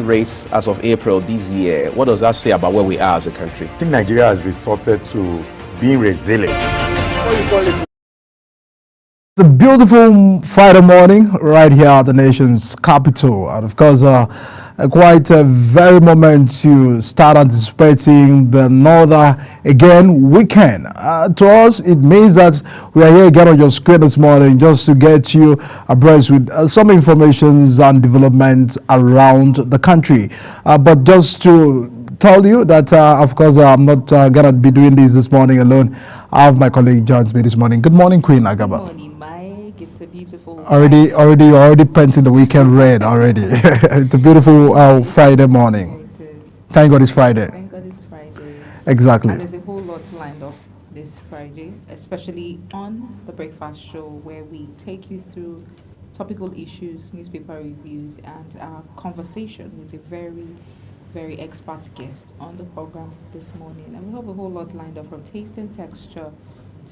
rates as of April this year. What does that say about where we are as a country? I think Nigeria has resorted to being resilient. It's a beautiful Friday morning right here at the nation's capital, and of course quite a very moment to start anticipating another again weekend. To us, it means that we are here again on your screen this morning just to get you abreast with some informations and developments around the country. But just to tell you that, of course, I'm not gonna be doing this morning alone. I have my colleague joins me this morning. Good morning, Queen Agaba. Good morning, Mike. It's a beautiful Already painting the weekend red already. It's a beautiful Friday morning. Thank God it's Friday. Thank God it's Friday. Exactly. And there's a whole lot lined up this Friday, especially on the breakfast show, where we take you through topical issues, newspaper reviews, and our conversation with a very expert guest on the program this morning. And we have a whole lot lined up, from taste and texture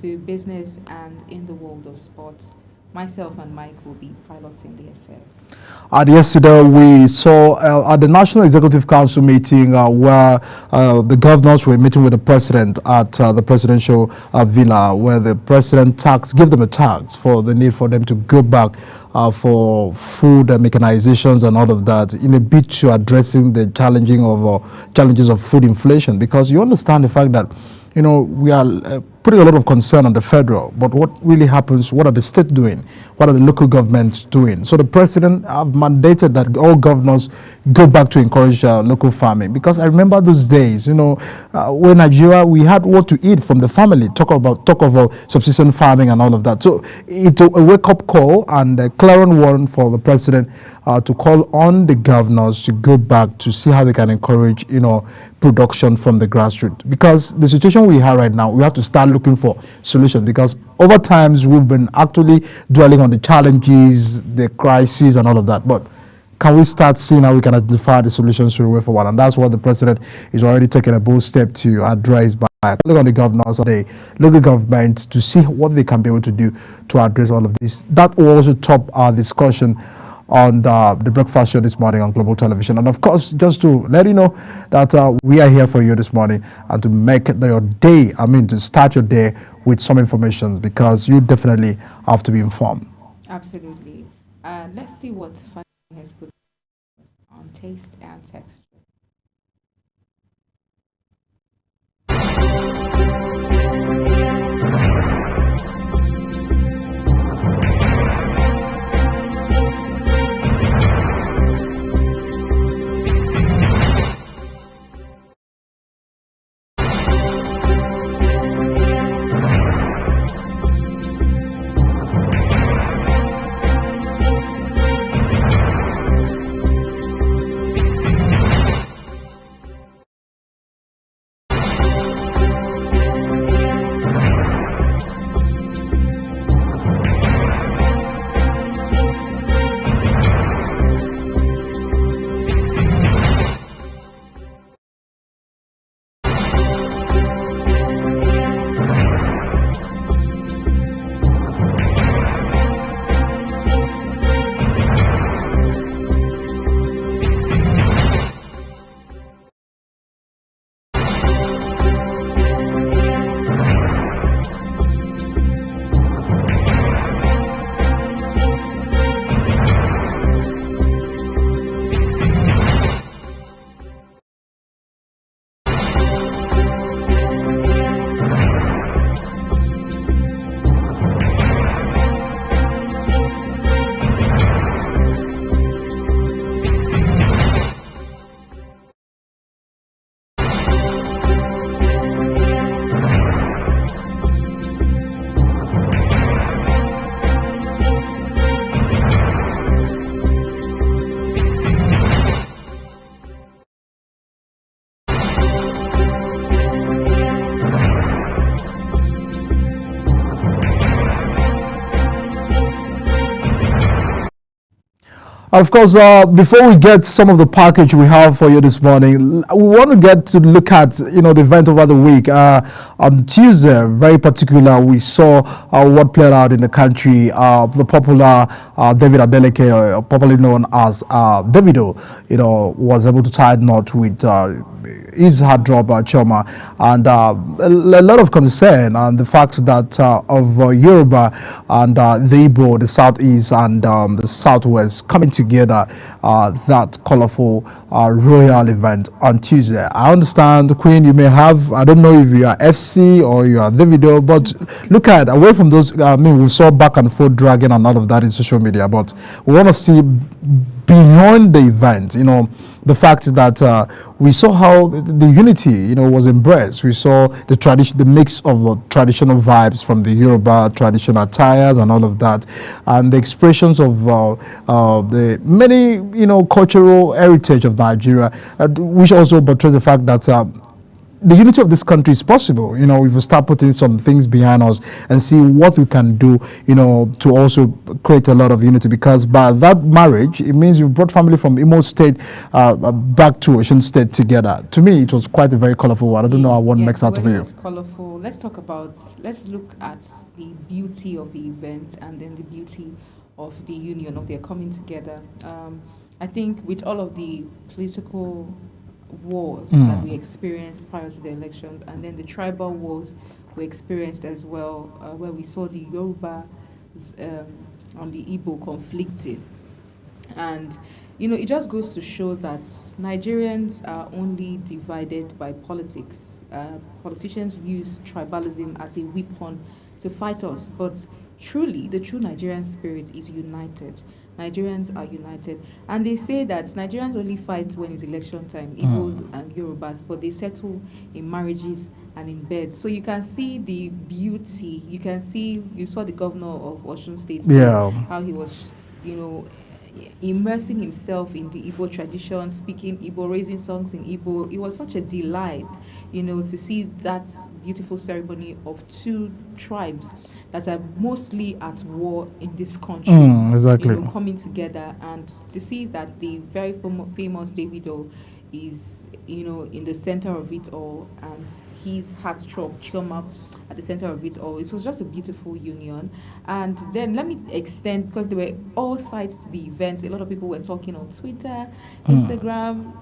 to business and in the world of sports. Myself and Mike will be piloting the affairs. Yesterday, we saw at the National Executive Council meeting where the governors were meeting with the president at the presidential villa, where the president gave them a tax for the need for them to go back for food mechanizations and all of that, in a bid to addressing the challenges of food inflation. Because you understand the fact that, you know, we are putting a lot of concern on the federal, but what really happens, what are the state doing? What are the local governments doing? So the president have mandated that all governors go back to encourage local farming. Because I remember those days, you know, when Nigeria, we had what to eat from the family, talk of subsistence farming and all of that. So it's a wake-up call and a clarion warning for the president to call on the governors to go back to see how they can encourage, you know, production from the grassroots. Because the situation we have right now, we have to start looking for solutions, because over times we've been actually dwelling on the challenges, the crises and all of that. But can we start seeing how we can identify the solutions to the way forward? And that's what the president is already taking a bold step to address by calling on the governors of the local government to see what they can be able to do to address all of this. That will also top our discussion on the breakfast show this morning on Global Television. And of course, just to let you know that we are here for you this morning and to make your day, to start your day with some information, because you definitely have to be informed. Absolutely. Let's see what Fani has put on taste and texture. Of course, before we get some of the package we have for you this morning, we want to get to look at the event over the week. On Tuesday, very particular, we saw what played out in the country. The popular David Adeleke, popularly known as Davido, was able to tie a knot with his hard drop Chioma, and a lot of concern on the fact that of Yoruba and the Igbo, the Southeast and the Southwest coming together, that colorful royal event on Tuesday. I understand, Queen, you may have, I don't know if you are FC or you are Davido, but look at, away from those, we saw back and forth dragging and all of that in social media, but we want to see beyond the event, the fact that we saw how the unity, was embraced. We saw the tradition, the mix of traditional vibes from the Yoruba traditional attires and all of that, and the expressions of the many, cultural heritage of Nigeria, which also portrays the fact that the unity of this country is possible, if we start putting some things behind us and see what we can do, to also create a lot of unity. Because by that marriage, it means you've brought family from Imo State back to Ocean State together. To me, it was quite a very colorful one. I don't know how one makes out of it. It's colorful. Let's look at the beauty of the event and then the beauty of the union, of their coming together. I think with all of the political wars that we experienced prior to the elections, and then the tribal wars we experienced as well, where we saw the Yoruba on the Igbo conflicting. And, it just goes to show that Nigerians are only divided by politics. Politicians use tribalism as a weapon to fight us, but truly, the true Nigerian spirit is united. Nigerians are united. And they say that Nigerians only fight when it's election time, Igbos and Yorubas, but they settle in marriages and in beds. So you can see the beauty. You saw the governor of Osun State, how he was, immersing himself in the Igbo tradition, speaking Igbo, raising songs in Igbo. It was such a delight, to see that beautiful ceremony of two tribes that are mostly at war in this country, exactly, coming together, and to see that the very famous Davido is, in the center of it all, and his heartthrob Chioma at the center of it all. It was just a beautiful union. And then let me extend, because there were all sides to the event. A lot of people were talking on Twitter, Instagram,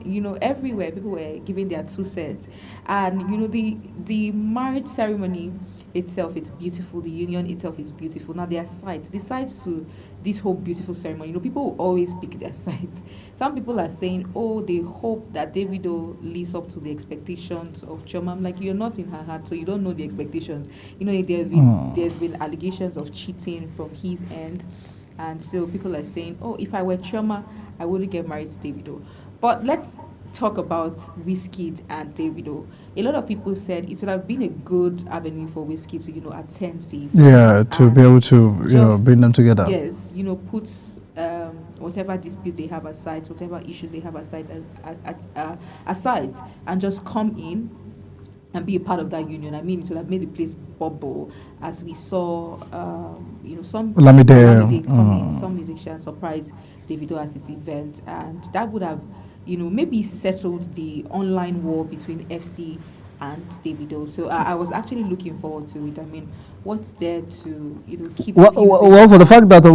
everywhere. People were giving their 2 cents. And, the marriage ceremony itself, it's beautiful. The union itself is beautiful. Now, there are sides. The sides to this whole beautiful ceremony, people will always pick their sides. Some people are saying, they hope that Davido lives up to the expectations of Chioma. I'm like, you're not in her heart, so you don't know the expectations. There's been allegations of cheating from his end. And so people are saying, if I were Chioma, I wouldn't get married to Davido. But let's talk about Wizkid and Davido. A lot of people said it would have been a good avenue for Wizkid to, attend the event. Yeah, to be able to, bring them together. Yes, put whatever dispute they have aside, whatever issues they have aside, and just come in and be a part of that union. It would have made the place bubble, as we saw, some Lamide coming, some musicians surprised Davido at its event, and that would have, maybe settled the online war between FC and Davido. So I was actually looking forward to it. What's there to keep? Well, for the fact that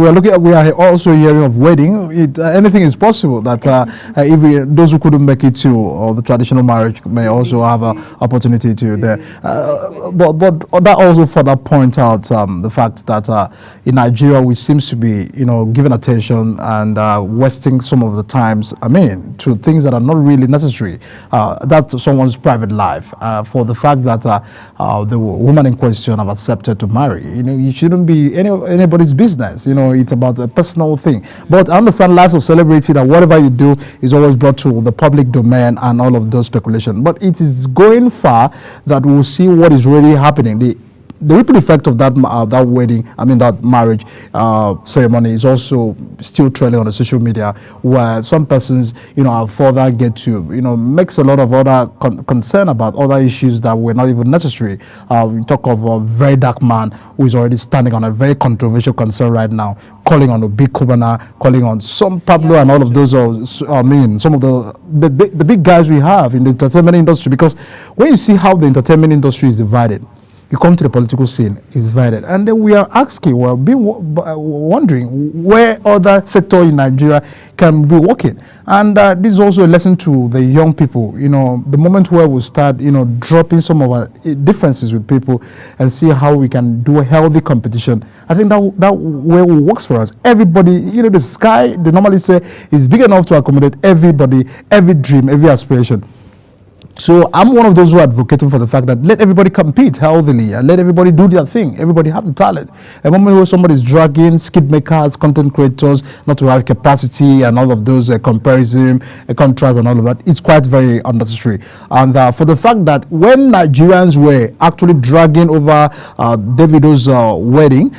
we are also hearing of wedding, anything is possible. That if those who couldn't make it to or the traditional marriage may also have an opportunity to there. But that also further point out the fact that in Nigeria we seems to be giving attention and wasting some of the times. To things that are not really necessary. That's someone's private life. For the fact that the woman in question have accepted to marry, it shouldn't be anybody's business. It's about a personal thing. But I understand lives of celebrity, that whatever you do is always brought to the public domain and all of those speculation. But it is going far that we'll see what is really happening. the ripple effect of that wedding, that marriage ceremony is also still trailing on the social media, where some persons, have further get to, makes a lot of other concern about other issues that were not even necessary. We talk of a very dark man who is already standing on a very controversial concern right now, calling on Obi Kubana, calling on some Pablo and all of those, some of the big guys we have in the entertainment industry, because when you see how the entertainment industry is divided, you come to the political scene, it's divided. And then we are asking, wondering where other sector in Nigeria can be working. And this is also a lesson to the young people, the moment where we start, dropping some of our differences with people and see how we can do a healthy competition. I think that way works for us. Everybody, the sky, they normally say, is big enough to accommodate everybody, every dream, every aspiration. So I'm one of those who are advocating for the fact that let everybody compete healthily and let everybody do their thing. Everybody have the talent. A moment where somebody is dragging skid makers, content creators, not to have capacity and all of those comparison, contrast and all of that, it's quite very unnecessary. And for the fact that when Nigerians were actually dragging over Davido's wedding,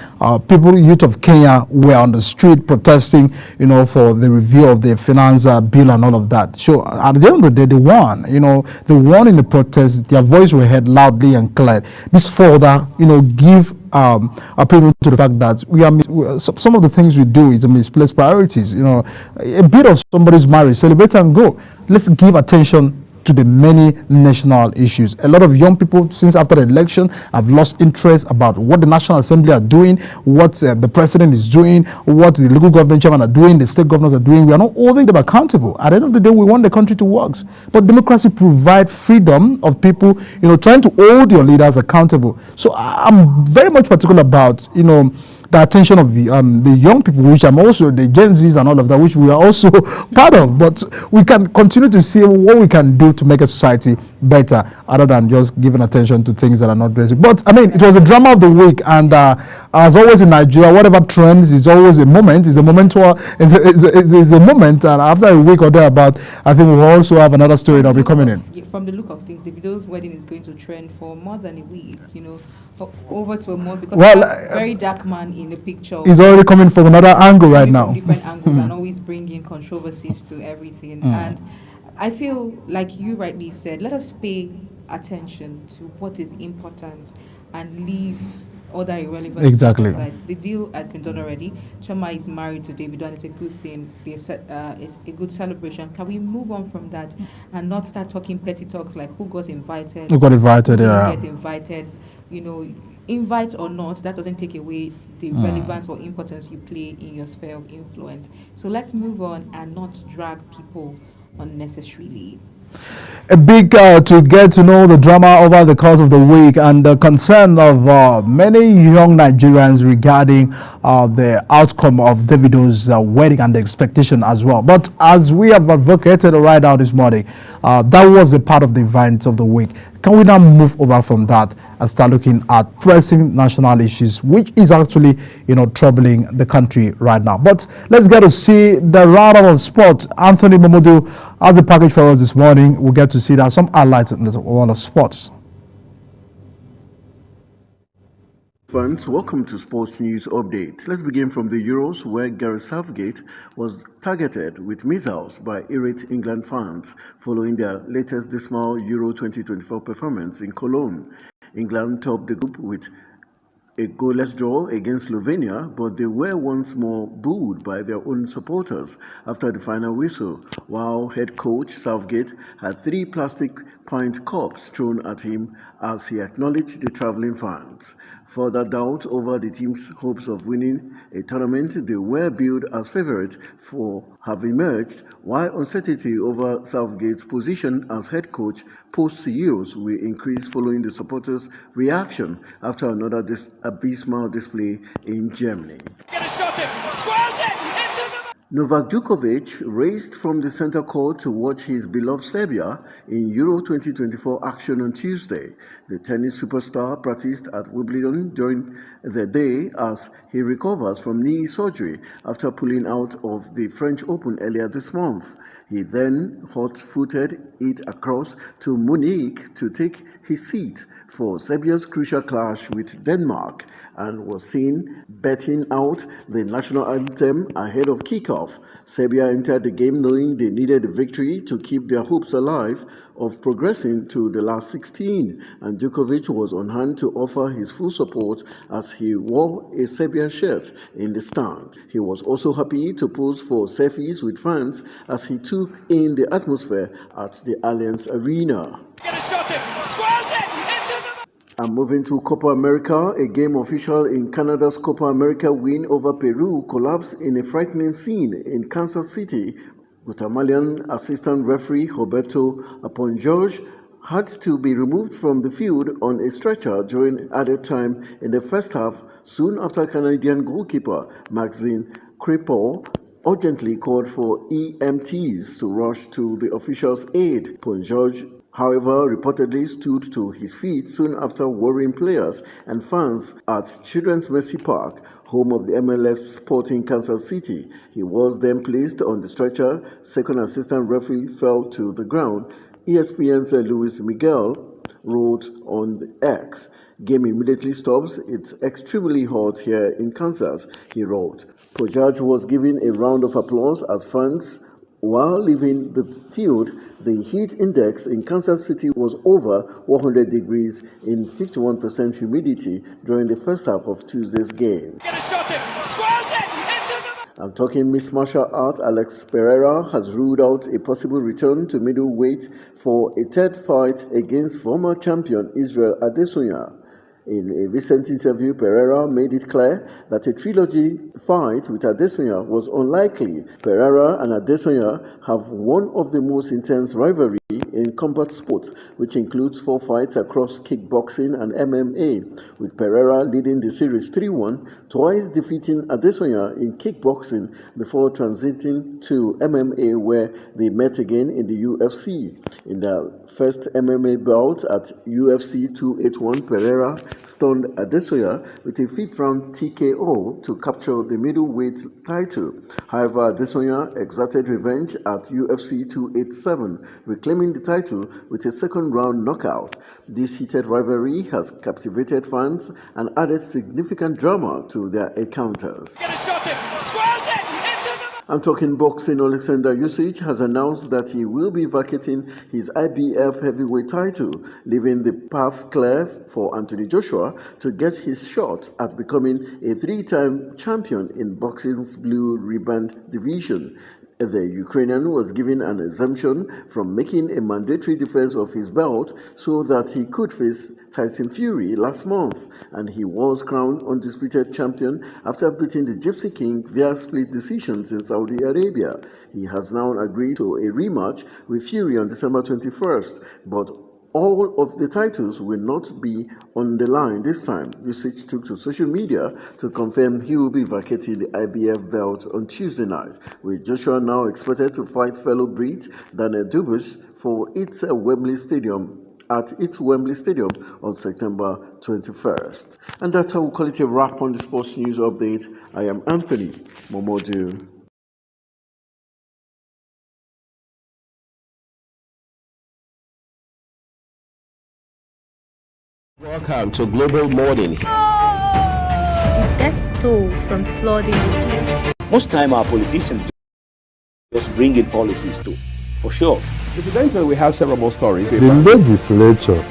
youth of Kenya were on the street protesting, for the review of the finance bill and all of that. So at the end of the day, they won. They won in the protest. Their voice were heard loudly and clear. This further, give a premium to the fact that some of the things we do is a misplaced priorities. A bit of somebody's marriage, celebrate and go. Let's give attention to the many national issues. A lot of young people, since after the election, have lost interest about what the National Assembly are doing, what the president is doing, what the local government chairman are doing, the state governors are doing. We are not holding them accountable. At the end of the day, we want the country to work. But democracy provides freedom of people, trying to hold your leaders accountable. So I'm very much particular about, the attention of the young people, which I'm also the Gen Zs and all of that, which we are also part of. But we can continue to see what we can do to make a society better, other than just giving attention to things that are not basic. But it was a drama of the week, and as always in Nigeria, whatever trends is always a moment. It's a moment, it's a moment, and after a week or thereabout, I think we'll also have another story that will be coming in. From the look of things, Davido's wedding is going to trend for more than a week, over to a month, because very dark man in the picture. He's already coming from another angle right now. Different angles and always bringing controversies to everything. And I feel like you rightly said, let us pay attention to what is important and leave other irrelevant. Exactly. The deal has been done already. Chioma is married to Davido, and it's a good thing. It's a good celebration. Can we move on from that and not start talking petty talks like who got invited? Who got invited? Who Yeah. get invited? Invite or not, that doesn't take away the relevance or importance you play in your sphere of influence. So let's move on and not drag people unnecessarily. A big to get to know the drama over the course of the week and the concern of many young Nigerians regarding the outcome of Davido's wedding and the expectation as well. But as we have advocated right now this morning, that was a part of the event of the week. Can we now move over from that and start looking at pressing national issues, which is actually, troubling the country right now? But let's get to see the roundup of sport. Anthony Momodu has a package for us this morning. We'll get to see that some highlights in the world of sports. Fans, welcome to Sports News Update. Let's begin from the Euros, where Gareth Southgate was targeted with missiles by irate England fans following their latest dismal Euro 2024 performance in Cologne. England topped the group with a goalless draw against Slovenia, but they were once more booed by their own supporters after the final whistle, while head coach Southgate had 3 plastic pint cups thrown at him as he acknowledged the travelling fans. Further doubt over the team's hopes of winning a tournament they were billed as favourites for have emerged, while uncertainty over Southgate's position as head coach post-Euros will increase following the supporters' reaction after another abysmal display in Germany. Get a shot in, squares it, Novak Djokovic raced from the center court to watch his beloved Serbia in Euro 2024 action on Tuesday. The tennis superstar practiced at Wimbledon during the day as he recovers from knee surgery after pulling out of the French Open earlier this month. He then hot-footed it across to Munich to take his seat for Serbia's crucial clash with Denmark and was seen betting out the national anthem ahead of kickoff. Serbia entered the game knowing they needed a victory to keep their hopes alive of progressing to the last 16, and Djokovic was on hand to offer his full support as he wore a Serbia shirt in the stand. He was also happy to pose for selfies with fans as he took in the atmosphere at the Allianz Arena. Get a shot in, squares it, into the... And moving to Copa America, a game official in Canada's Copa America win over Peru collapsed in a frightening scene in Kansas City. Guatemalan assistant referee Roberto Aponjorge had to be removed from the field on a stretcher during added time in the first half, soon after Canadian goalkeeper Maxime Crepeau urgently called for EMTs to rush to the official's aid. Aponjorge, however, reportedly stood to his feet soon after worrying players and fans at Children's Mercy Park, home of the MLS Sporting Kansas City. He was then placed on the stretcher. Second assistant referee fell to the ground. ESPN's Luis Miguel wrote on the X, "Game immediately stops. It's extremely hot here in Kansas," he wrote. Aponjorge was given a round of applause as fans. While leaving the field, the heat index in Kansas City was over 100 degrees in 51% humidity during the first half of Tuesday's game. Get a shot in, squares it, into the... I'm talking Mixed Martial Arts. Alex Pereira has ruled out a possible return to middleweight for a third fight against former champion Israel Adesanya. In a recent interview, Pereira made it clear that a trilogy fight with Adesanya was unlikely. Pereira and Adesanya have one of the most intense rivalry in combat sports, which includes 4 fights across kickboxing and MMA, with Pereira leading the series 3-1, twice defeating Adesanya in kickboxing before transiting to MMA, where they met again in the UFC. In their first MMA bout at UFC 281, Pereira stunned Adesanya with a 5th-round TKO to capture the middleweight title. However, Adesanya exerted revenge at UFC 287, reclaiming the title with a 2nd-round knockout. This heated rivalry has captivated fans and added significant drama to their encounters. Get a shot in, squares it, into the... I'm talking boxing. Alexander Usyk has announced that he will be vacating his IBF heavyweight title, leaving the path clear for Anthony Joshua to get his shot at becoming a 3-time champion in boxing's blue ribbon division. The Ukrainian was given an exemption from making a mandatory defense of his belt so that he could face Tyson Fury last month, and he was crowned undisputed champion after beating the Gypsy King via split decisions in Saudi Arabia. He has now agreed to a rematch with Fury on December 21st, but all of the titles will not be on the line this time. Usyk took to social media to confirm he will be vacating the IBF belt on Tuesday night, with Joshua now expected to fight fellow Brit Daniel Dubois for its Wembley Stadium on September 21st. And that's how we call it a wrap on the Sports News Update. I am Anthony Momodu. Welcome to Global Morning. The death toll from flooding. Most time our politicians just bring in policies too, for sure. Incidentally, we have several more stories. The legislature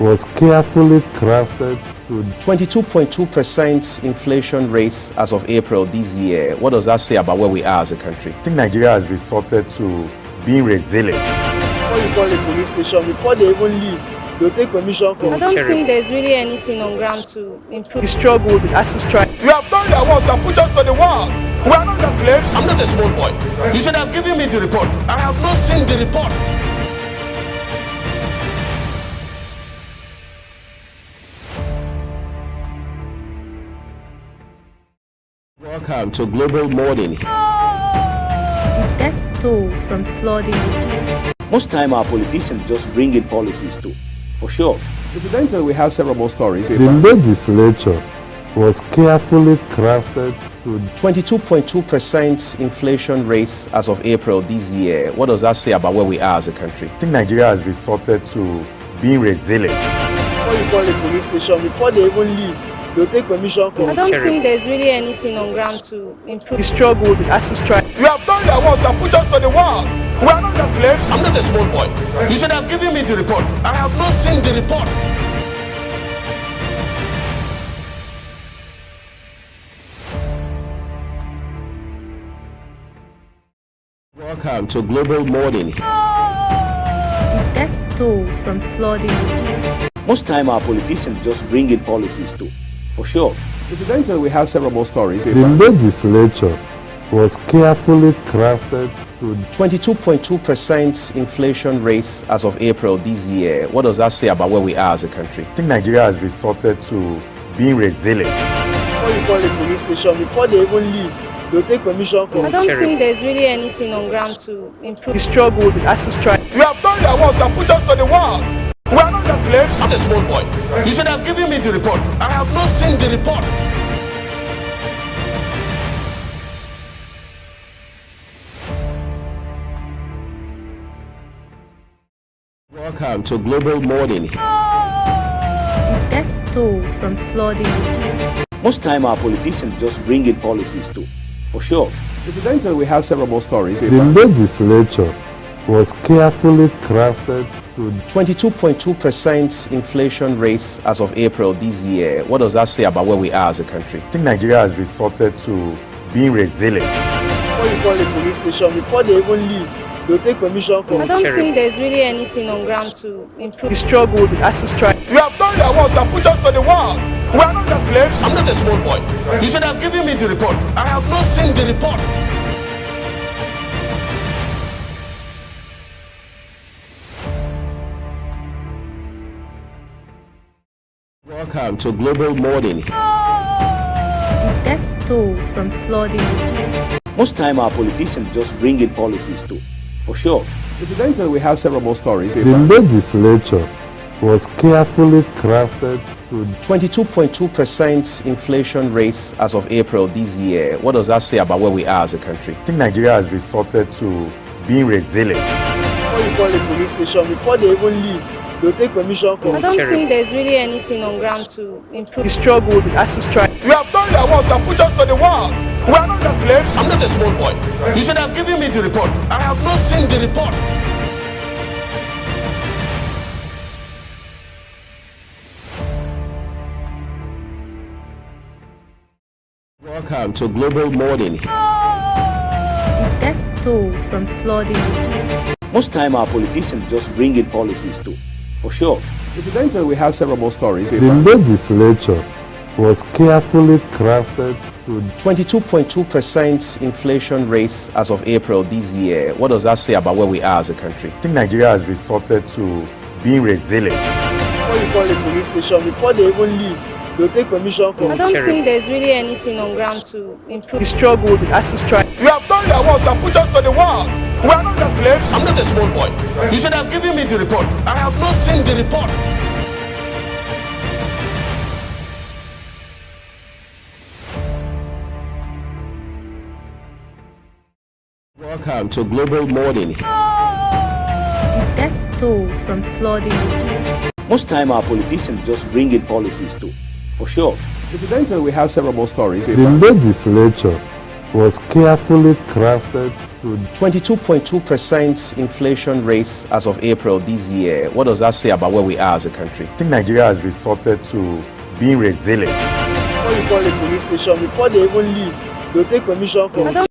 was carefully crafted to 22.2% inflation rates as of April this year. What does that say about where we are as a country? I think Nigeria has resorted to being resilient. Before you call a police station, before they even leave, they'll take permission from... I don't think there's really anything on ground to improve. The struggle with ASU strike. You have done your work, you have put us to the wall. We are not your slaves. I'm not a small boy. You should have given me the report. I have not seen the report. Welcome to Global Morning. The death toll from flooding. Most time our politicians just bring in policies too, for sure. Incidentally, we have several more stories. The legislature was carefully crafted to 22.2% inflation rates as of April this year. What does that say about where we are as a country? I think Nigeria has resorted to being resilient. Before you call the police station, before they even leave, they'll take permission from I don't think there's really anything on ground to improve. the struggle with the ASU strike. You have done your work, you have put us to the wall. We are not the slaves. I'm not a small boy. You should have given me the report. I have not seen the report. Welcome to Global Morning. The death toll from flooding. Most time our politicians just bring in policies to, for sure. Incidentally, we have several more stories. The legislature was carefully crafted to 22.2% inflation rates as of April this year. What does that say about where we are as a country? I think Nigeria has resorted to being resilient. Before you call the police station, before they even leave, they'll take permission from I don't think there's really anything on ground to improve. the struggle with the ASU strike. You have done your work, you have put us to the wall. We are not the slaves. I'm not a small boy. You should have given me the report. I have not seen the report. Welcome to Global Morning. The death toll from flooding. Most time our politicians just bring in policies to, for sure. Incidentally, we have several more stories. The legislature was carefully crafted to 22.2% inflation rates as of April this year. What does that say about where we are as a country? I think Nigeria has resorted to being resilient. Before you call the police station, before they even leave, they'll take permission from I don't think there's really anything on ground to improve. the struggle with the ASU strike. You have done your work, you have put us to the wall. We are not the slaves. I'm not a small boy. You should have given me the report. I have not seen the report. Welcome to Global Morning. The death toll from flooding. Most time our politicians just bring in policies to, for sure. Incidentally, we have several more stories. the legislature was carefully crafted to 22.2% inflation rates as of April this year. What does that say about where we are as a country? I think Nigeria has resorted to being resilient. Before you call the police station, before they even leave, they'll take permission from I don't think there's really anything on ground to improve. the struggle with the ASU strike. You have done your work, you have put us to the wall. We are not the slaves. I'm not a small boy. You should have given me the report. I have not seen the report. Welcome to Global Morning. The death toll from flooding. Most time our politicians just bring in policies to, for sure. Incidentally, we have several more stories. the legislature was carefully crafted to 22.2% inflation rates as of April this year. What does that say about where we are as a country? I think Nigeria has resorted to being resilient. Before you call the police station, before they even leave, they'll take permission from I don't think there's really anything on ground to improve. the struggle with the ASU strike. You have done your work, you have put us to the wall. We are not the slaves. I'm not a small boy. You should have given me the report. I have not seen the report. Welcome to Global Morning. The death toll from flooding. Most time our politicians just bring in policies to, for sure. Incidentally, we have several more stories. the legislature was carefully crafted to 22.2% inflation rates as of April this year. What does that say about where we are as a country? I think Nigeria has resorted to being resilient. Before you call the police station, before they even leave, they'll take permission from I don't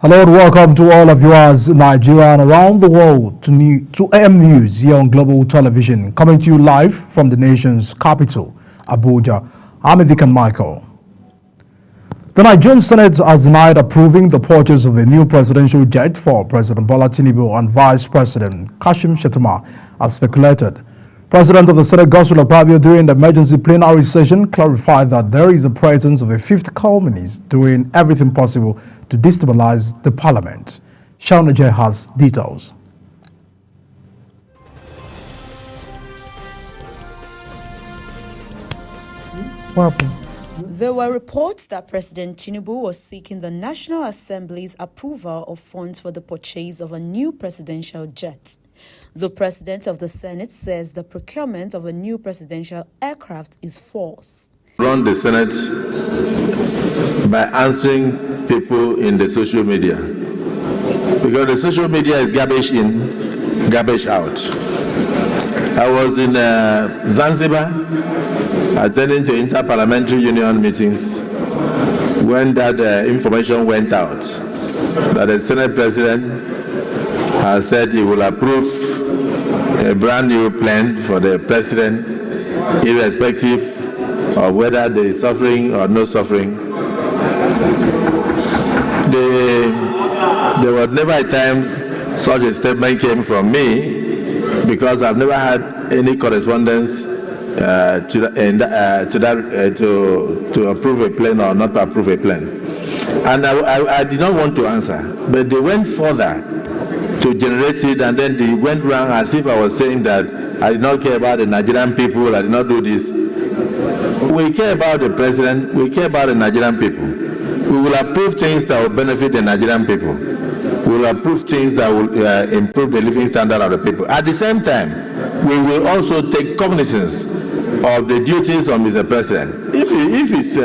Hello and welcome to all of viewers in Nigeria and around the world to AM News here on Global Television, coming to you live from the nation's capital, Abuja. I'm Edikan Michael. The Nigerian Senate has denied approving the purchase of a new presidential jet for President Bola Tinubu and Vice President Kashim Shettima, as speculated. President of the Senate, Godswill Akpabio, during the emergency plenary session, clarified that there is the presence of a fifth communist doing everything possible to destabilize the parliament. Shaun Ajay has details. What happened? There were reports that President Tinubu was seeking the National Assembly's approval of funds for the purchase of a new presidential jet. The President of the Senate says the procurement of a new presidential aircraft is false. Run the Senate by answering people in the social media, because the social media is garbage in, garbage out. I was in Zanzibar attending to Inter-Parliamentary Union meetings when that information went out that the Senate President has said he will approve a brand new plane for the President, irrespective of whether there is suffering or no suffering. There was never a time such a statement came from me, because I've never had any correspondence to approve a plane or not to approve a plane. And I did not want to answer, but they went further to generate it, and then they went wrong as if I was saying that I did not care about the Nigerian people, I did not do this. We care about the President, we care about the Nigerian people. We will approve things that will benefit the Nigerian people. We will approve things that will improve the living standard of the people. At the same time, we will also take cognizance of the duties of Mr. President. If his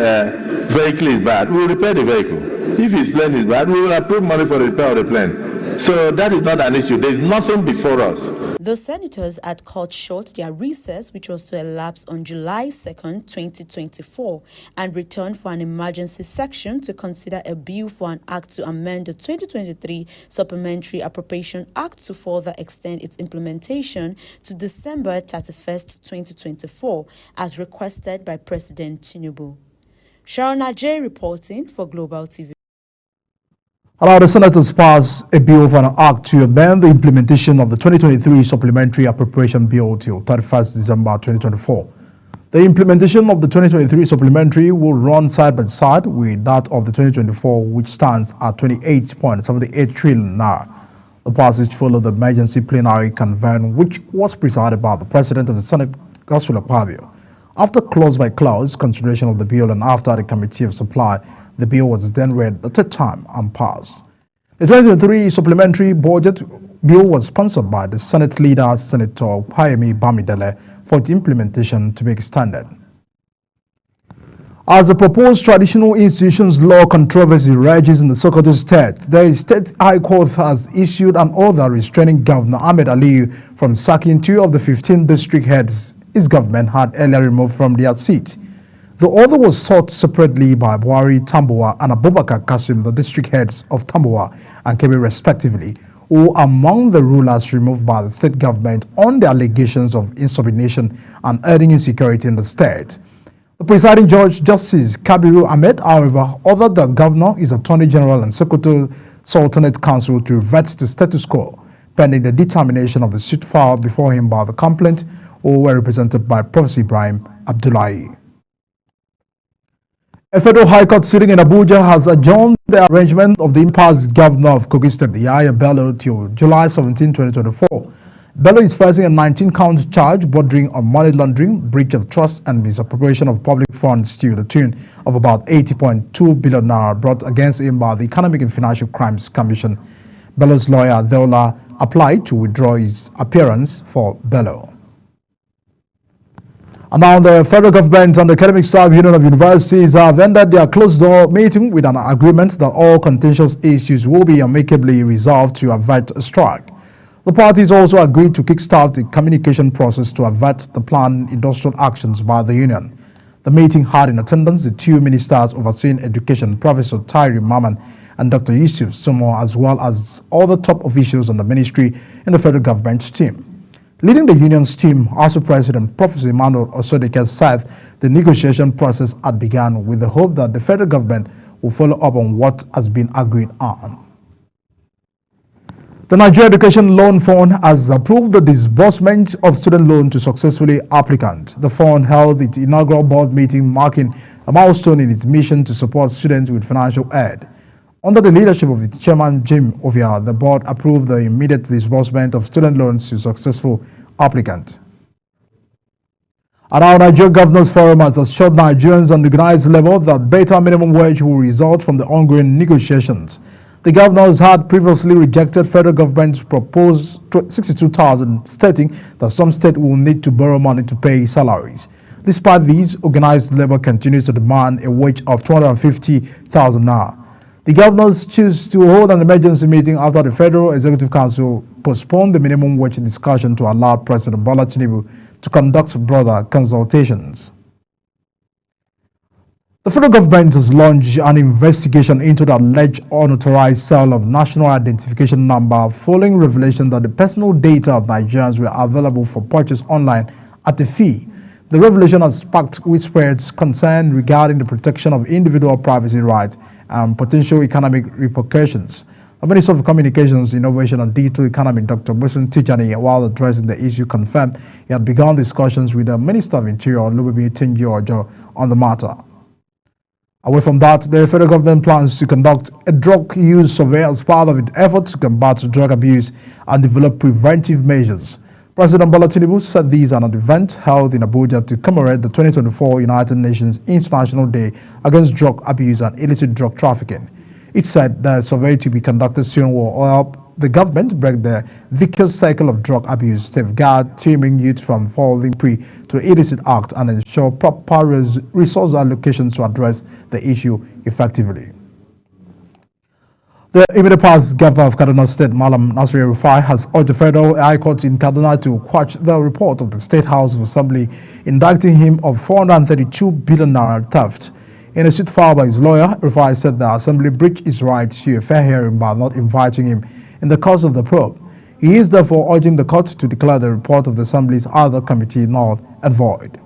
vehicle is bad, we will repair the vehicle. If his plane is bad, we will approve money for the repair of the plane. So that is not an issue. There is nothing before us. The senators had cut short their recess, which was to elapse on July 2nd, 2024, and returned for an emergency section to consider a bill for an act to amend the 2023 Supplementary Appropriation Act to further extend its implementation to December 31st, 2024, as requested by President Tinubu. Shaun Ajay reporting for Global TV. Allow the senators pass a bill for an act to amend the implementation of the 2023 Supplementary Appropriation Bill till 31st December 2024. The implementation of the 2023 supplementary will run side by side with that of the 2024, which stands at 28.78 trillion naira. The passage followed the emergency plenary convene, which was presided by the President of the Senate, Godswill Akpabio. After clause-by-clause consideration of the bill and after the Committee of Supply, the bill was then read a third time and passed. The 2023 supplementary budget bill was sponsored by the Senate leader, Senator Opayemi Bamidele, for its implementation to be extended. As the proposed traditional institutions law controversy rages in the Sokoto state, the State High Court has issued an order restraining Governor Ahmed Aliyu from sacking 2 of the 15 district heads his government had earlier removed from their seat. The order was sought separately by Buhari Tambuwa and Abubakar Kasim, the district heads of Tambuwa and Kebbi respectively, who are among the rulers removed by the state government on the allegations of insubordination and earning insecurity in the state. The presiding judge, Justice Kabiru Ahmed, however, ordered the governor, his attorney general and Sokoto Sultanate Council to revert to status quo, pending the determination of the suit filed before him by the complainant, who were represented by Professor Ibrahim Abdullahi. A federal high court sitting in Abuja has adjourned the arrangement of the impasse governor of Kogi State, Yahaya Bello, till July 17, 2024. Bello is facing a 19-count charge bordering on money laundering, breach of trust, and misappropriation of public funds to the tune of about 80.2 billion naira brought against him by the Economic and Financial Crimes Commission. Bello's lawyer, Deola, applied to withdraw his appearance for Bello. And now the federal government and the Academic Staff Union of Universities have ended their closed-door meeting with an agreement that all contentious issues will be amicably resolved to avert a strike. The parties also agreed to kickstart the communication process to avert the planned industrial actions by the union. The meeting had in attendance the 2 ministers overseeing education, Professor Tyree Mamman and Dr. Yusuf Somo, as well as other top officials on the ministry in the federal government team. Leading the union's team, ASUU President Professor Emmanuel Osodeke said the negotiation process had begun with the hope that the federal government will follow up on what has been agreed on. The Nigeria Education Loan Fund has approved the disbursement of student loan to successfully applicants. The fund held its inaugural board meeting, marking a milestone in its mission to support students with financial aid. Under the leadership of its chairman, Jim Ovia, the board approved the immediate disbursement of student loans to successful applicants. At our Nigeria Governors Forum has assured Nigerians on the organized level that better minimum wage will result from the ongoing negotiations. The governors had previously rejected federal government's proposed 62,000, stating that some states will need to borrow money to pay salaries. Despite these, organized labor continues to demand a wage of 250,000 naira. The governors choose to hold an emergency meeting after the Federal Executive Council postponed the minimum wage discussion to allow President Bola Tinubu to conduct broader consultations. The federal government has launched an investigation into the alleged unauthorized sale of national identification number following revelation that the personal data of Nigerians were available for purchase online at a fee. The revelation has sparked widespread concern regarding the protection of individual privacy rights and potential economic repercussions. The Minister of Communications, Innovation and Digital Economy, Dr. Bosun Tijani, while addressing the issue, confirmed he had begun discussions with the Minister of Interior, Olubimi Tunji-Ojo, on the matter. Away from that, the federal government plans to conduct a drug use survey as part of its efforts to combat drug abuse and develop preventive measures. President Bola Tinubu said these at an event held in Abuja to commemorate the 2024 United Nations International Day Against Drug Abuse and Illicit Drug Trafficking. It said the survey to be conducted soon will help the government break the vicious cycle of drug abuse, safeguard teaming youth from falling prey to illicit acts, and ensure proper resource allocations to address the issue effectively. The immediate past governor of Kaduna State, Malam Nasir El-Rufai, has urged the Federal High Court in Kaduna to quash the report of the State House of Assembly indicting him of 432 billion naira theft. In a suit filed by his lawyer, El-Rufai said the Assembly breached his right to a fair hearing by not inviting him in the course of the probe. He is therefore urging the court to declare the report of the Assembly's other committee null and void.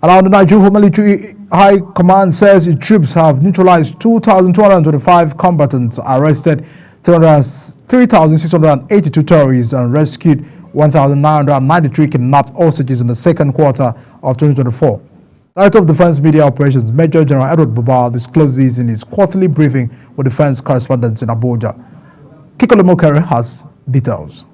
Around the Nigerian Military High Command says its troops have neutralized 2,225 combatants, arrested 3,682 terrorists, and rescued 1,993 kidnapped hostages in the second quarter of 2024. Director of Defense Media Operations, Major General Edward Buba, disclosed this in his quarterly briefing with defense correspondents in Abuja. Kikole Mokere has details.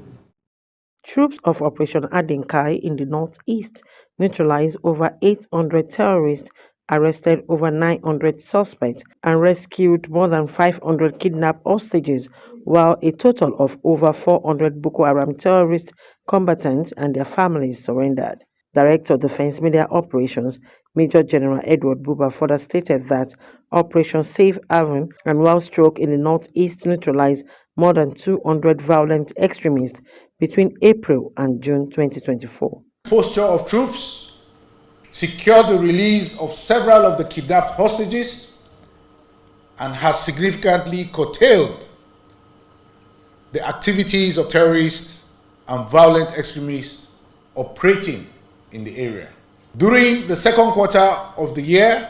Troops of Operation Adinkai in the northeast neutralized over 800 terrorists, arrested over 900 suspects, and rescued more than 500 kidnapped hostages, while a total of over 400 Boko Haram terrorist combatants and their families surrendered. Director of Defense Media Operations, Major General Edward Buba, further stated that Operation Safe Haven and Wild Stroke in the northeast neutralized more than 200 violent extremists between April and June 2024. Posture of troops secured the release of several of the kidnapped hostages and has significantly curtailed the activities of terrorists and violent extremists operating in the area. During the second quarter of the year,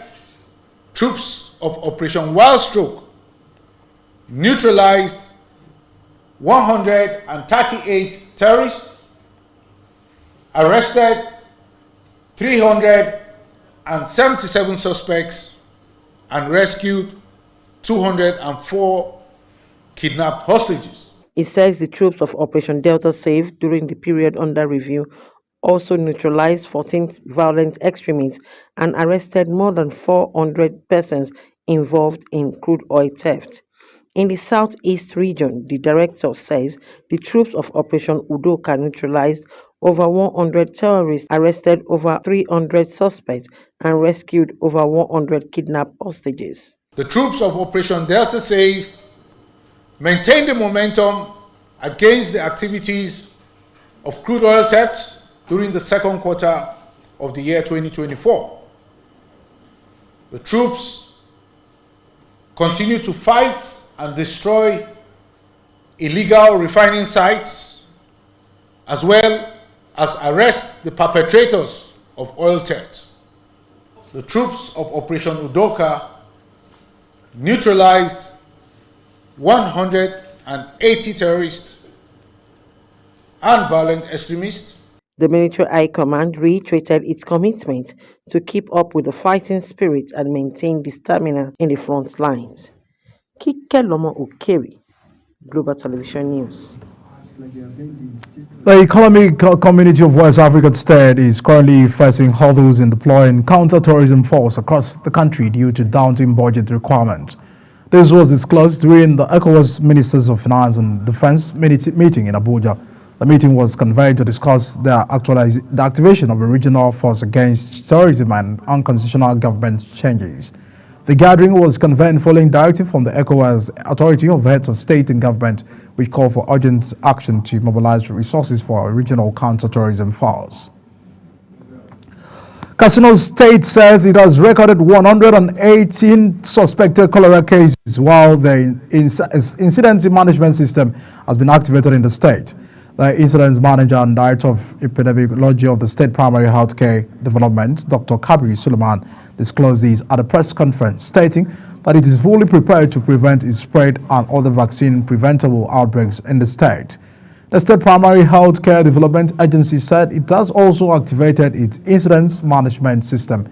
troops of Operation Wild Stroke neutralized 138 terrorists, arrested 377 suspects, and rescued 204 kidnapped hostages. It says the troops of Operation Delta Safe during the period under review also neutralized 14 violent extremists and arrested more than 400 persons involved in crude oil theft. In the southeast region, the director says the troops of Operation Udoka neutralized over 100 terrorists, arrested over 300 suspects, and rescued over 100 kidnapped hostages. The troops of Operation Delta Safe maintained the momentum against the activities of crude oil theft during the second quarter of the year 2024. The troops continue to fight and destroy illegal refining sites, as well as arrest the perpetrators of oil theft. The troops of Operation Udoka neutralized 180 terrorists and violent extremists. The Military High Command reiterated its commitment to keep up with the fighting spirit and maintain the stamina in the front lines. Kike Lomo Ukeri, Global Television News. The Economic Community of West African State is currently facing hurdles in deploying counter-terrorism force across the country due to daunting budget requirements. This was disclosed during the ECOWAS Ministers of Finance and Defense meeting in Abuja. The meeting was convened to discuss the activation of a regional force against terrorism and unconstitutional government changes. The gathering was convened following directive from the ECOWAS Authority of Heads of State and Government, which called for urgent action to mobilize resources for a regional counter-terrorism force. Katsina State says it has recorded 118 suspected cholera cases, while the incident management system has been activated in the state. The incident manager and director of epidemiology of the State Primary Healthcare Development, Dr. Kabri Suleiman, disclosed this at a press conference, stating that it is fully prepared to prevent its spread and other vaccine-preventable outbreaks in the state. The State Primary Healthcare Development Agency said it has also activated its incident management system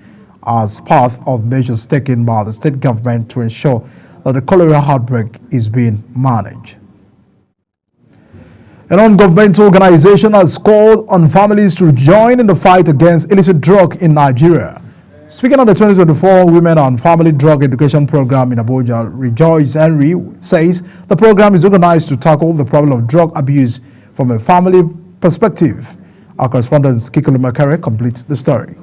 as part of measures taken by the state government to ensure that the cholera outbreak is being managed. A non-governmental organization has called on families to join in the fight against illicit drug in Nigeria. Speaking on the 2024 Women and Family Drug Education Program in Abuja, Rejoice Henry says the program is organized to tackle the problem of drug abuse from a family perspective. Our correspondent Kikulu Makere completes the story.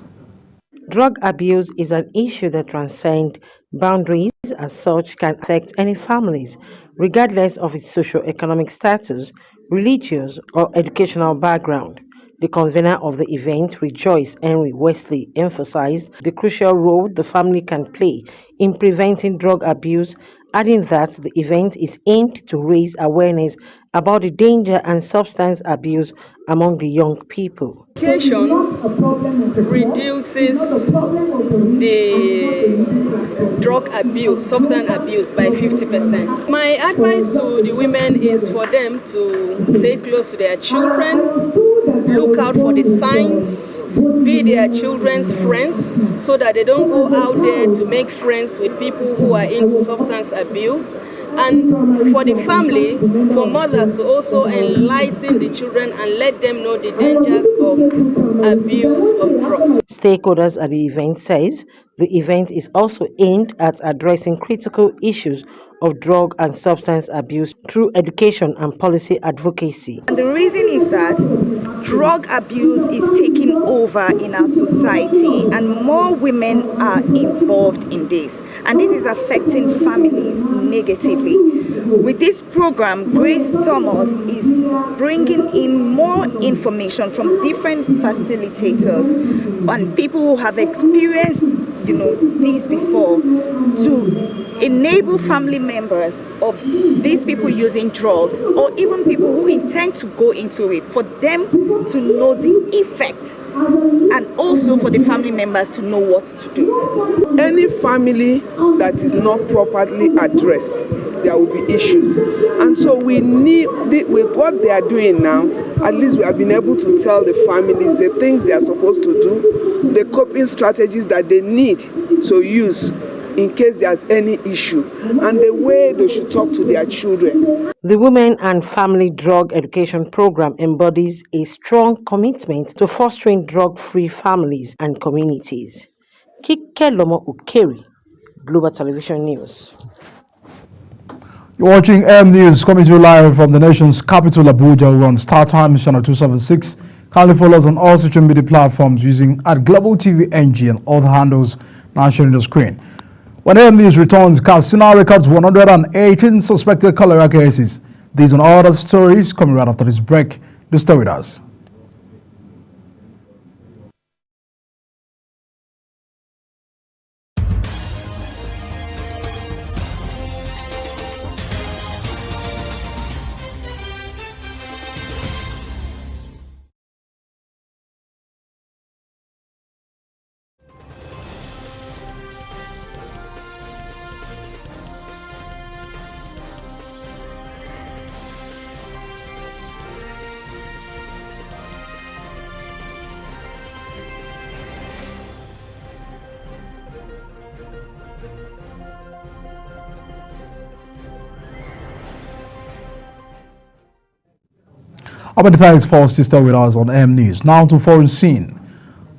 Drug abuse is an issue that transcends boundaries, as such can affect any families, regardless of its socio-economic status, religious or educational background. The convener of the event, Rejoice Henry Wesley, emphasized the crucial role the family can play in preventing drug abuse, adding that the event is aimed to raise awareness about the danger and substance abuse among the young people. Education reduces the drug abuse, substance abuse by 50%. My advice to the women is for them to stay close to their children, look out for the signs, be their children's friends, so that they don't go out there to make friends with people who are into substance abuse. And for the family, for mothers to also enlighten the children and let them know the dangers of abuse of drugs. Stakeholders at the event says the event is also aimed at addressing critical issues of drug and substance abuse through education and policy advocacy. And the reason is that drug abuse is taking over in our society and more women are involved in this. And this is affecting families negatively. With this program, Grace Thomas is bringing in more information from different facilitators and people who have experienced, this before, to enable family members of these people using drugs or even people who intend to go into it, for them to know the effect and also for the family members to know what to do. Any family that is not properly addressed, there will be issues. And so we need, with what they are doing now, at least we have been able to tell the families the things they are supposed to do, the coping strategies that they need to use in case there's any issue, and the way they should talk to their children. The Women and Family Drug Education Program embodies a strong commitment to fostering drug-free families and communities. Kike Lomo Ukeri, Global Television News. You're watching AM News coming to you live from the nation's capital, Abuja. We're on StarTimes channel 276. Kindly follow us on all social media platforms using @GlobalTVNG and all the handles now showing the screen. When AM News returns, Katsina records 118 suspected cholera cases. These and other stories coming right after this break. Do stay with us. Many thanks for staying with us on AM News. Now to foreign scene.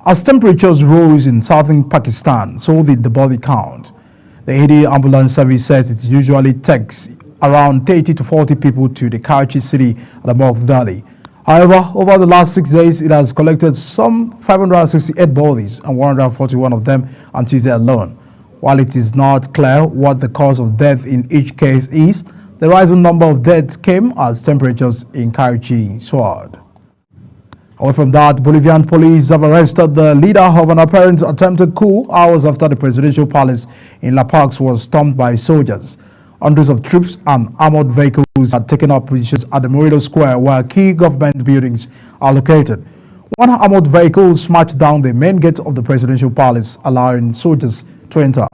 As temperatures rose in southern Pakistan, so did the body count. The AD ambulance service says it usually takes around 30 to 40 people to the Karachi city at the Morg Valley. However, over the last 6 days, it has collected some 568 bodies and 141 of them on Tuesday alone. While it is not clear what the cause of death in each case is, the rising number of deaths came as temperatures in Karachi soared. Away from that, Bolivian police have arrested the leader of an apparent attempted coup hours after the presidential palace in La Paz was stormed by soldiers. Hundreds of troops and armored vehicles had taken up positions at the Morelos Square where key government buildings are located. One armored vehicle smashed down the main gate of the presidential palace, allowing soldiers to enter.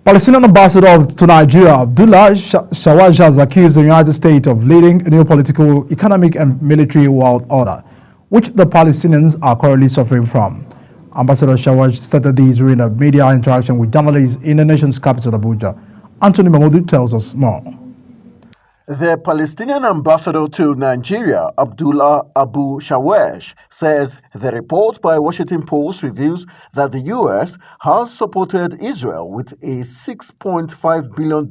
Palestinian ambassador to Nigeria, Abdullah Shawaj, has accused the United States of leading a new political, economic and military world order, which the Palestinians are currently suffering from. Ambassador Shawaj stated this during a media interaction with journalists in the nation's capital, Abuja. Anthony Mahmoud tells us more. The Palestinian ambassador to Nigeria, Abdullah Abu Shawesh, says the report by Washington Post reveals that the U.S. has supported Israel with a $6.5 billion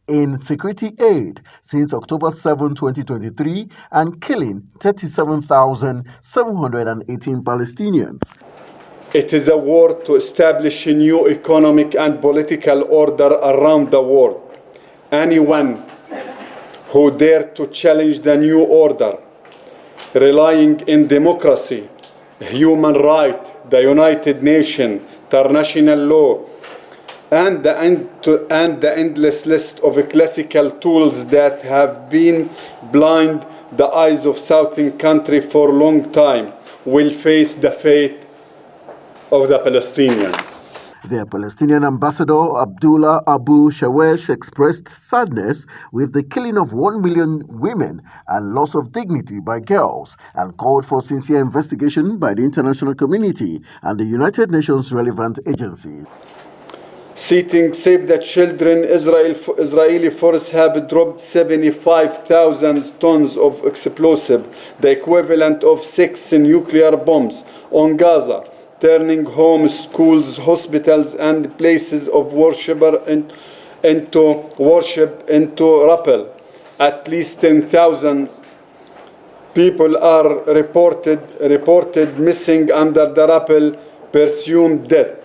in security aid since October 7, 2023, and killing 37,718 Palestinians. It is a war to establish a new economic and political order around the world. Anyone who dare to challenge the new order, relying in democracy, human rights, the United Nations, international law, and the endless list of classical tools that have been blind the eyes of southern country for a long time, will face the fate of the Palestinians. The Palestinian ambassador Abdullah Abu Shawesh expressed sadness with the killing of 1 million women and loss of dignity by girls, and called for sincere investigation by the international community and the United Nations relevant agencies. Citing Save the Children, Israeli forces have dropped 75,000 tons of explosive, the equivalent of 6 nuclear bombs, on Gaza, turning homes, schools, hospitals, and places of worship into rubble. At least 10,000 people are reported missing under the rubble, presumed dead.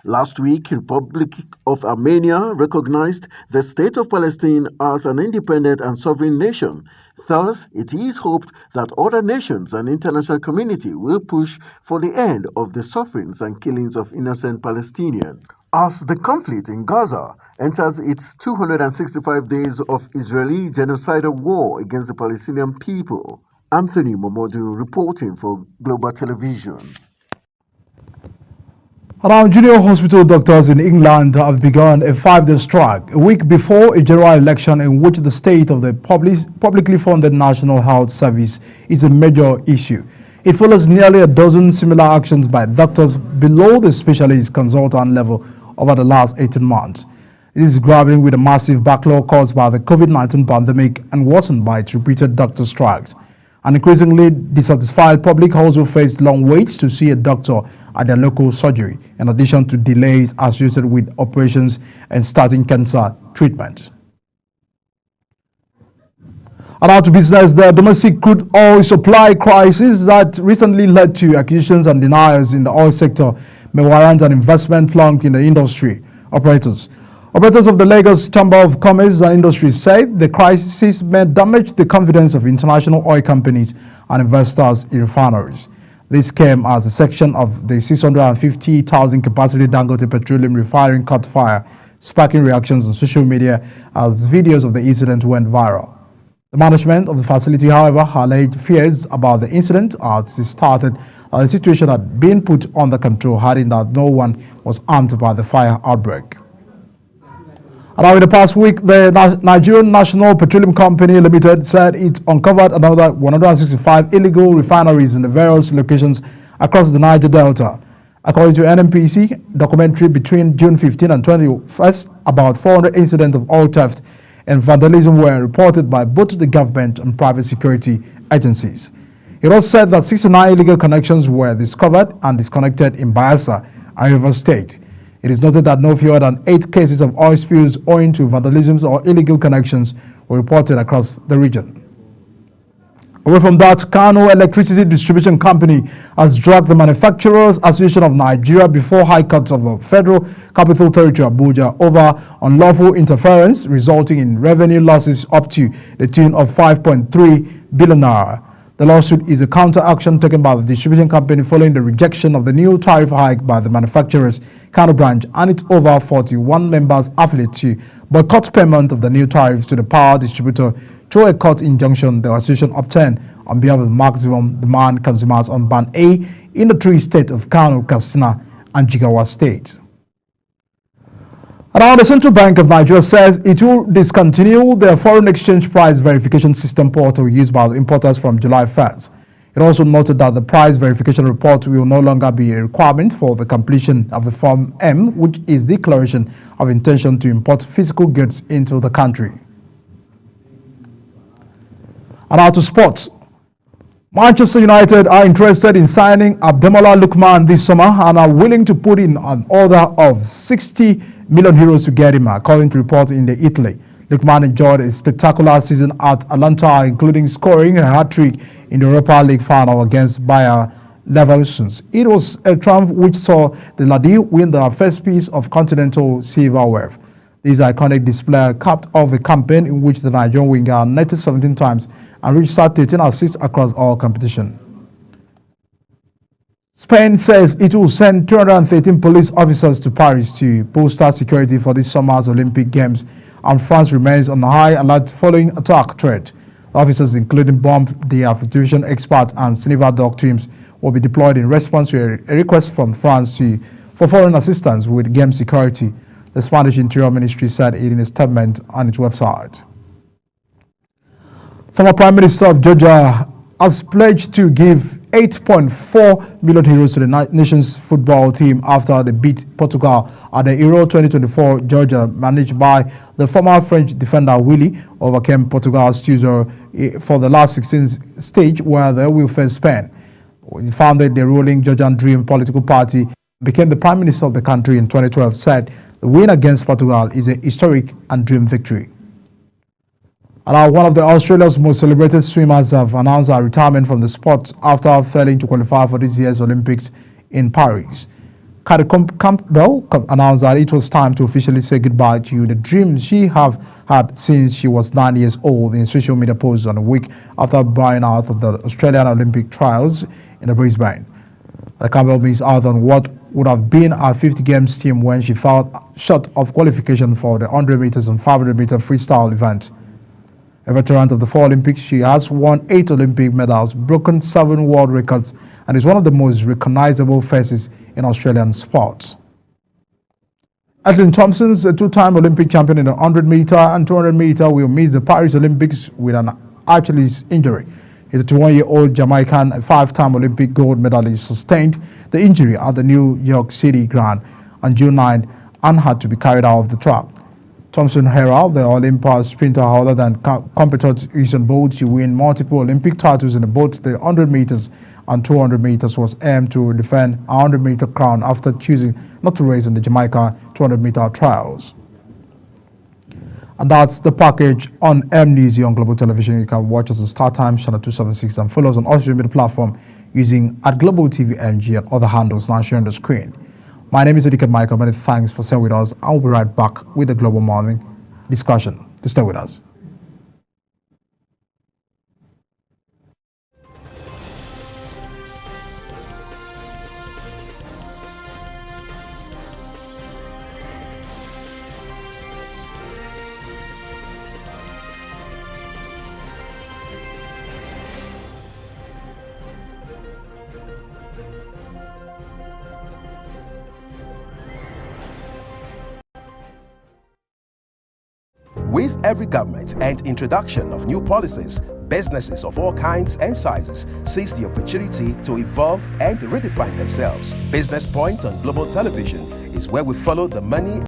Last week, Republic of Armenia recognized the State of Palestine as an independent and sovereign nation. Thus, it is hoped that other nations and international community will push for the end of the sufferings and killings of innocent Palestinians. As the conflict in Gaza enters its 265 days of Israeli genocidal war against the Palestinian people, Anthony Momodu reporting for Global Television. Around junior hospital doctors in England have begun a 5-day strike, a week before a general election in which the state of the publicly funded National Health Service is a major issue. It follows nearly a dozen similar actions by doctors below the specialist consultant level over the last 18 months. It is grappling with a massive backlog caused by the COVID-19 pandemic and worsened by its repeated doctor strikes. An increasingly dissatisfied public also faced long waits to see a doctor at their local surgery, in addition to delays associated with operations and starting cancer treatment. And now to business, the domestic crude oil supply crisis that recently led to accusations and denials in the oil sector may warrant an investment plunge in the industry. Operators of the Lagos Chamber of Commerce and Industry say the crisis may damage the confidence of international oil companies and investors in refineries. This came as a section of the 650,000 capacity Dangote Petroleum refinery caught fire, sparking reactions on social media as videos of the incident went viral. The management of the facility, however, alleged fears about the incident as it started the situation had been put under control, adding that no one was harmed by the fire outbreak. And now in the past week, the Nigerian National Petroleum Company Limited said it uncovered another 165 illegal refineries in the various locations across the Niger Delta. According to NNPC documentary between June 15 and 21st, about 400 incidents of oil theft and vandalism were reported by both the government and private security agencies. It was said that 69 illegal connections were discovered and disconnected in Bayelsa and Rivers State. It is noted that no fewer than 8 cases of oil spills owing to vandalism or illegal connections were reported across the region. Away from that, Kano Electricity Distribution Company has dragged the Manufacturers Association of Nigeria before High Court of the Federal Capital Territory Abuja over unlawful interference, resulting in revenue losses up to the tune of 5.3 billion naira. The lawsuit is a counter-action taken by the distribution company following the rejection of the new tariff hike by the manufacturers Kano branch and its over 41 members affiliate to boycott payment of the new tariffs to the power distributor through a court injunction the association obtained on behalf of the maximum demand consumers on Band A in the 3 states of Kano, Katsina, and Jigawa State. Now, the Central Bank of Nigeria says it will discontinue the foreign exchange price verification system portal used by the importers from July 1st. It also noted that the price verification report will no longer be a requirement for the completion of the Form M, which is declaration of intention to import physical goods into the country. And now to sports. Manchester United are interested in signing Ademola Lookman this summer and are willing to put in an order of 60 million euros to get him, according to reports in the Italy. Lookman enjoyed a spectacular season at Atalanta, including scoring a hat-trick in the Europa League final against Bayer Leverkusen. It was a triumph which saw the Ladi win their first piece of continental silverware. This iconic display capped off a campaign in which the Nigerian winger netted 17 times and reached 13 assists across all competition. Spain says it will send 213 police officers to Paris to bolster security for this summer's Olympic Games, and France remains on high alert following attack threat. Officers, including bomb de-infiltration expert and Geneva dog teams, will be deployed in response to a request from France for foreign assistance with game security, the Spanish Interior Ministry said in a statement on its website. Former Prime Minister of Georgia has pledged to give 8.4 million euros to the nation's football team after they beat Portugal at the Euro 2024. Georgia, managed by the former French defender Willy, overcame Portugal's 2-0 for the last 16th stage, where they will face Spain. He founded the ruling Georgian Dream political party, became the Prime Minister of the country in 2012, said the win against Portugal is a historic and dream victory. And one of Australia's most celebrated swimmers have announced her retirement from the sport after failing to qualify for this year's Olympics in Paris. Carrie Campbell announced that it was time to officially say goodbye to the dream she have had since she was 9 years old in a social media post on a week after bowing out of the Australian Olympic trials in Brisbane. Campbell missed out on what would have been her 50 games team when she fell short of qualification for the 100 meters and 500 meter freestyle event. A veteran of the 4 Olympics, she has won 8 Olympic medals, broken 7 world records, and is one of the most recognizable faces in Australian sports. Ashlyn Thompson's a 2-time Olympic champion in the 100 meter and 200 meter will miss the Paris Olympics with an Achilles injury. His 21-year-old Jamaican, a 5-time Olympic gold medalist, sustained the injury at the New York City Grand on June 9 and had to be carried out of the track. Thompson heralded the Olympus sprinter other than compatriot Usain Bolt to win multiple Olympic titles in both the 100 meters and 200 meters, was aimed to defend a 100 meter crown after choosing not to race in the Jamaica 200 meter trials. And that's the package on M-News on Global Television. You can watch us on StarTimes channel 276 and follow us on all social media platform using @GlobalTVNG and other handles now sharing on the screen. My name is Odiket Michael. Many thanks for staying with us. I will be right back with the Global Morning discussion. To stay with us. With every government and introduction of new policies, businesses of all kinds and sizes seize the opportunity to evolve and redefine themselves. Business Point on Global Television is where we follow the money